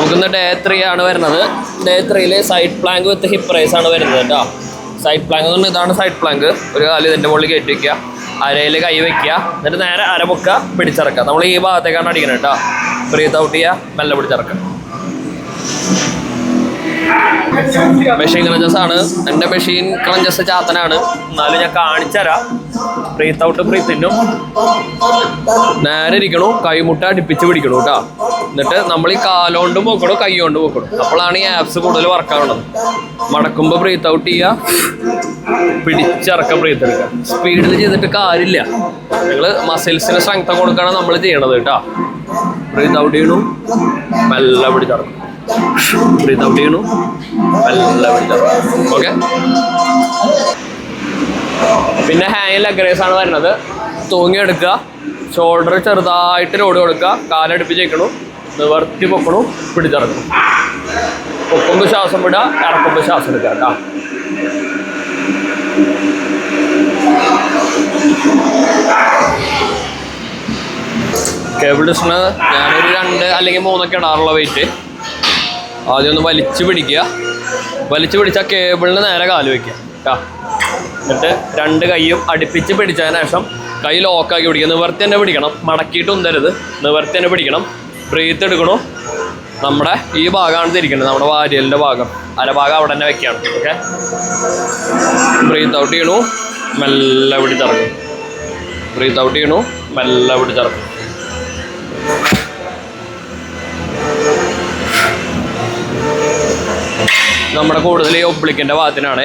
നമുക്കിന്ന് ഡേ 3 ആണ് വരുന്നത്. ഡേ 3 സൈഡ് പ്ലാങ്ക് വിത്ത് ഹിപ്പ് റൈസ് ആണ് വരുന്നത് കേട്ടോ. സൈഡ് പ്ലാങ്ക് എന്ന് പറഞ്ഞാൽ ഇതാണ് സൈഡ് പ്ലാങ്ക്. ഒരു കാല് ഇതിൻ്റെ മുകളിൽ കയറ്റി വയ്ക്കുക, അരയിൽ കൈ വയ്ക്കുക, എന്നിട്ട് നേരെ അര പൊക്കുക, പിടിച്ചിറക്കുക. നമ്മൾ ഈ ഭാഗത്തേക്കാണ് അടിക്കുന്നത് കേട്ടോ. ബ്രീത്ത് ഔട്ട് ചെയ്യുക, മെല്ലെ പിടിച്ചിറക്കുക. മെഷീൻ ക്രഞ്ചസ് ആണ്. എൻ്റെ മെഷീൻ ക്രഞ്ചസ് ചാത്തനാണ്, എന്നാലും ഞാൻ കാണിച്ചുതരാം. ബ്രീത്ത് ഔട്ട് ബ്രീത്ത് ഇന്നും നേരെ ഇരിക്കണു, കൈമുട്ട അടുപ്പിച്ച് പിടിക്കണു കേട്ടോ. എന്നിട്ട് നമ്മൾ ഈ കാലുകൊണ്ടും പോക്കണം, കൈ കൊണ്ടും പോക്കണം. അപ്പോഴാണ് ഈ ആപ്സ് കൂടുതൽ വർക്കാവുന്നത്. മടക്കുമ്പോൾ ബ്രീത്ത് ഔട്ട് ചെയ്യുക, പിടിച്ചിറക്കം ബ്രീത്ത് എടുക്കുക. സ്പീഡിൽ ചെയ്തിട്ട് കാര്യമില്ല. നിങ്ങൾ മസിൽസിന് സ്ട്രെങ്ത് കൊടുക്കുകയാണ് നമ്മൾ ചെയ്യണത് കേട്ടോ. ബ്രീത്ത് ഔട്ട് ചെയ്യണു, മെല്ലെ പിടിച്ചിറക്കും. ബ്രീത്ത് ഔട്ട് ചെയ്യണു, മെല്ലെ പിടിച്ചിറക്കും. ഓക്കെ. പിന്നെ ഹാങ് ലെഗ് റൈസ് ആണ് വരുന്നത്. തൂങ്ങിയെടുക്കുക, ഷോൾഡർ ചെറുതായിട്ട് ലോഡ് കൊടുക്കുക, കാലടുപ്പിച്ച് വയ്ക്കണു, നിവർത്തി പൊക്കണു, പിടിച്ചിറക്കും. പൊക്കുമ്പോൾ ശ്വാസം വിടുക, ഇറക്കുമ്പോൾ ശ്വാസം എടുക്കുക കേട്ടോ. കേബിൾ ഡിസ്റ്റിന് ഞാനൊരു 2 അല്ലെങ്കിൽ 3 ഇടാറുള്ള വെയിറ്റ്. ആദ്യം ഒന്ന് വലിച്ചു പിടിക്കുക. വലിച്ചു പിടിച്ചാൽ കേബിളിന് നേരെ കാല് വയ്ക്കുക കേട്ടോ. എന്നിട്ട് 2 കൈയും അടുപ്പിച്ച് പിടിച്ചതിന് ശേഷം കൈ ലോക്കാക്കി പിടിക്കുക. നിവർത്തി തന്നെ പിടിക്കണം, മടക്കിയിട്ട് ഉന്തരുത്. നിവർത്തി തന്നെ പിടിക്കണം. ബ്രീത്ത് എടുക്കണു. നമ്മുടെ ഈ ഭാഗമാണ് തിരിക്കുന്നത്, നമ്മുടെ വാരിയലിൻ്റെ ഭാഗം. അരഭാഗം അവിടെ തന്നെ വെക്കുകയാണ്. ഓക്കെ. ബ്രീത്ത് ഔട്ട് ചെയ്യണു, മെല്ലെ പിടിച്ചിറക്കും. ബ്രീത്ത് ഔട്ട് ചെയ്യണു, മെല്ലെ പിടിച്ചിറക്കും. നമ്മുടെ കൂടുതൽ ഈ ഒബ്ലിക്കിൻ്റെ ഭാഗത്തിനാണ്.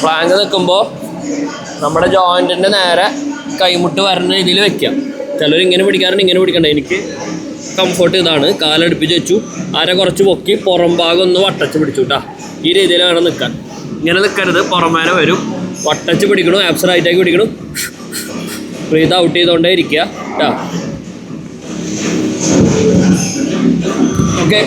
പ്ലാങ്ക് നിൽക്കുമ്പോൾ നമ്മുടെ ജോയിൻറ്റിൻ്റെ നേരെ കൈമുട്ട് വരുന്ന രീതിയിൽ വെക്കാം. ചിലർ ഇങ്ങനെ പിടിക്കാറുണ്ട്, ഇങ്ങനെ പിടിക്കണ്ട. എനിക്ക് കംഫർട്ട് ഇതാണ്. കാലടുപ്പിച്ച് വെച്ചു, അര കുറച്ച് പൊക്കി, പുറം ഭാഗം ഒന്ന് വട്ടച്ച് പിടിച്ചു കേട്ടോ. ഈ രീതിയിൽ വേണം നിൽക്കാൻ. ഇങ്ങനെ നിൽക്കരുത്, പുറമേനെ വരും. വട്ടച്ച് പിടിക്കണം, ആപ്സ് റൈറ്റാക്കി പിടിക്കണം. ബ്രീത്ത് ഔട്ട് ചെയ്തുകൊണ്ടേ ഇരിക്കുക കേട്ടോ. ഓക്കെ.